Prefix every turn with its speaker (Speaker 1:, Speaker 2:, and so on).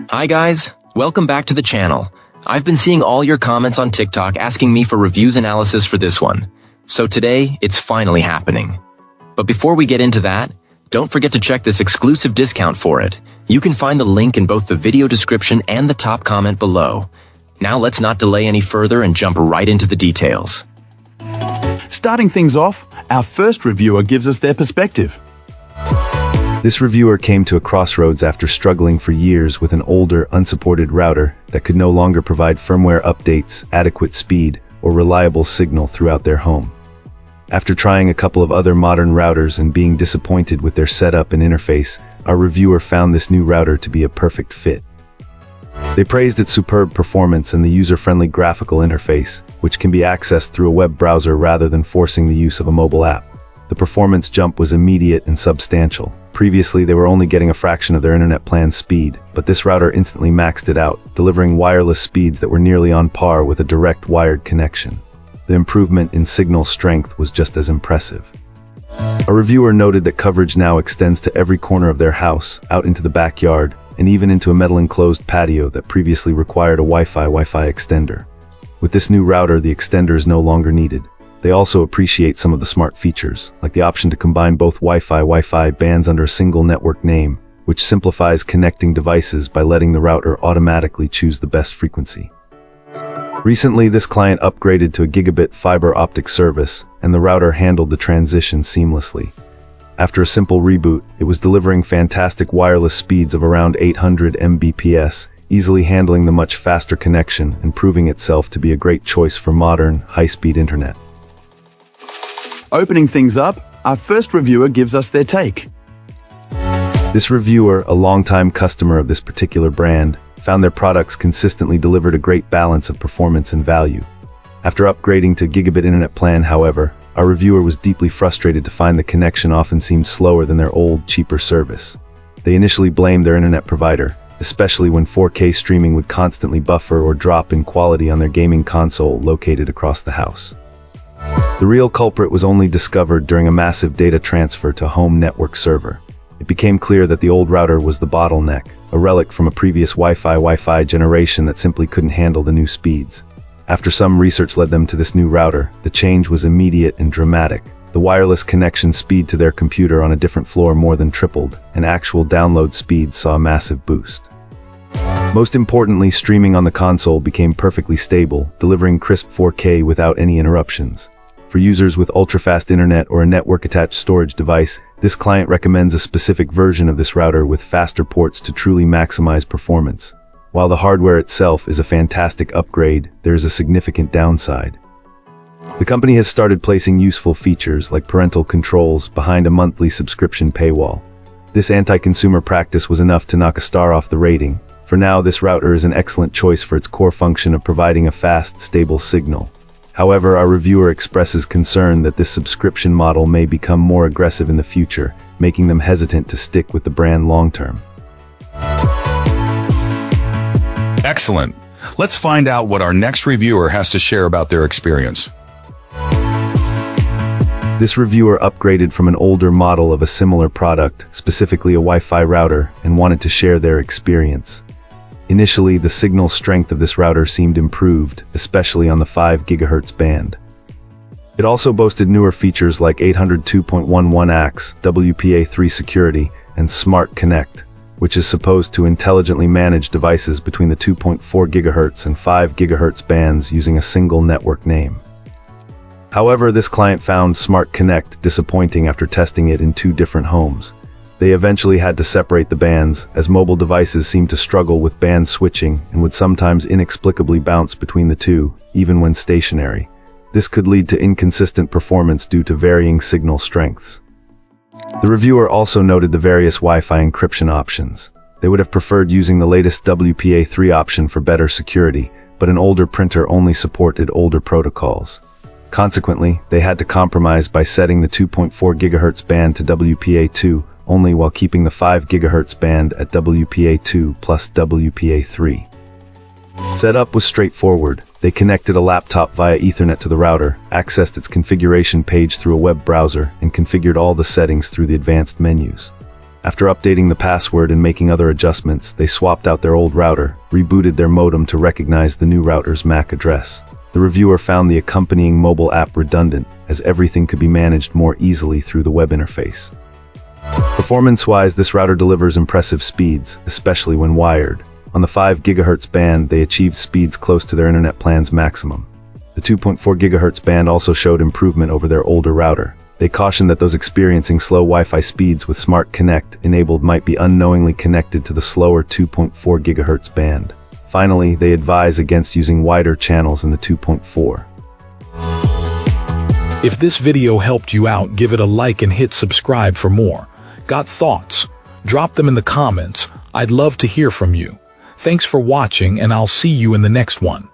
Speaker 1: Hi guys, welcome back to the channel. I've been seeing all your comments on TikTok asking me for reviews analysis for this one. So today, it's finally happening. But before we get into that, don't forget to check this exclusive discount for it. You can find the link in both the video description and the top comment below. Now let's not delay any further and jump right into the details.
Speaker 2: Starting things off, our first reviewer gives us their perspective.
Speaker 3: This reviewer came to a crossroads after struggling for years with an older, unsupported router that could no longer provide firmware updates, adequate speed, or reliable signal throughout their home. After trying a couple of other modern routers and being disappointed with their setup and interface, our reviewer found this new router to be a perfect fit. They praised its superb performance and the user-friendly graphical interface, which can be accessed through a web browser rather than forcing the use of a mobile app. The performance jump was immediate and substantial. Previously, they were only getting a fraction of their internet plan's speed, but this router instantly maxed it out, delivering wireless speeds that were nearly on par with a direct wired connection. The improvement in signal strength was just as impressive. A reviewer noted that coverage now extends to every corner of their house, out into the backyard, and even into a metal-enclosed patio that previously required a Wi-Fi extender. With this new router, the extender is no longer needed. They also appreciate some of the smart features, like the option to combine both Wi-Fi bands under a single network name, which simplifies connecting devices by letting the router automatically choose the best frequency. Recently, this client upgraded to a gigabit fiber optic service, and the router handled the transition seamlessly. After a simple reboot, it was delivering fantastic wireless speeds of around 800 Mbps, easily handling the much faster connection and proving itself to be a great choice for modern, high-speed internet.
Speaker 2: Opening things up, our first reviewer gives us their take.
Speaker 3: This reviewer, a longtime customer of this particular brand, found their products consistently delivered a great balance of performance and value. After upgrading to gigabit internet plan, however, our reviewer was deeply frustrated to find the connection often seemed slower than their old, cheaper service. They initially blamed their internet provider, especially when 4K streaming would constantly buffer or drop in quality on their gaming console located across the house. The real culprit was only discovered during a massive data transfer to a home network server. It became clear that the old router was the bottleneck, a relic from a previous Wi-Fi generation that simply couldn't handle the new speeds. After some research led them to this new router, the change was immediate and dramatic. The wireless connection speed to their computer on a different floor more than tripled, and actual download speeds saw a massive boost. Most importantly, streaming on the console became perfectly stable, delivering crisp 4K without any interruptions. For users with ultra-fast internet or a network-attached storage device, this client recommends a specific version of this router with faster ports to truly maximize performance. While the hardware itself is a fantastic upgrade, there is a significant downside. The company has started placing useful features like parental controls behind a monthly subscription paywall. This anti-consumer practice was enough to knock a star off the rating. For now, this router is an excellent choice for its core function of providing a fast, stable signal. However, our reviewer expresses concern that this subscription model may become more aggressive in the future, making them hesitant to stick with the brand long-term.
Speaker 4: Excellent. Let's find out what our next reviewer has to share about their experience.
Speaker 3: This reviewer upgraded from an older model of a similar product, specifically a Wi-Fi router, and wanted to share their experience. Initially, the signal strength of this router seemed improved, especially on the 5 GHz band. It also boasted newer features like 802.11 AX, WPA3 security, and Smart Connect, which is supposed to intelligently manage devices between the 2.4 GHz and 5 GHz bands using a single network name. However, this client found Smart Connect disappointing after testing it in 2 different homes. They eventually had to separate the bands, as mobile devices seemed to struggle with band switching and would sometimes inexplicably bounce between the two, even when stationary. This could lead to inconsistent performance due to varying signal strengths. The reviewer also noted the various Wi-Fi encryption options. They would have preferred using the latest WPA3 option for better security, but an older printer only supported older protocols. Consequently, they had to compromise by setting the 2.4 GHz band to WPA2 only while keeping the 5 GHz band at WPA2 plus WPA3. Setup was straightforward. They connected a laptop via Ethernet to the router, accessed its configuration page through a web browser, and configured all the settings through the advanced menus. After updating the password and making other adjustments, they swapped out their old router, rebooted their modem to recognize the new router's MAC address. The reviewer found the accompanying mobile app redundant, as everything could be managed more easily through the web interface. Performance-wise, this router delivers impressive speeds, especially when wired. On the 5 GHz band, they achieved speeds close to their internet plan's maximum. The 2.4 GHz band also showed improvement over their older router. They cautioned that those experiencing slow Wi-Fi speeds with Smart Connect enabled might be unknowingly connected to the slower 2.4 GHz band. Finally, they advise against using wider channels in the 2.4.
Speaker 5: If this video helped you out, give it a like and hit subscribe for more. Got thoughts? Drop them in the comments. I'd love to hear from you. Thanks for watching, and I'll see you in the next one.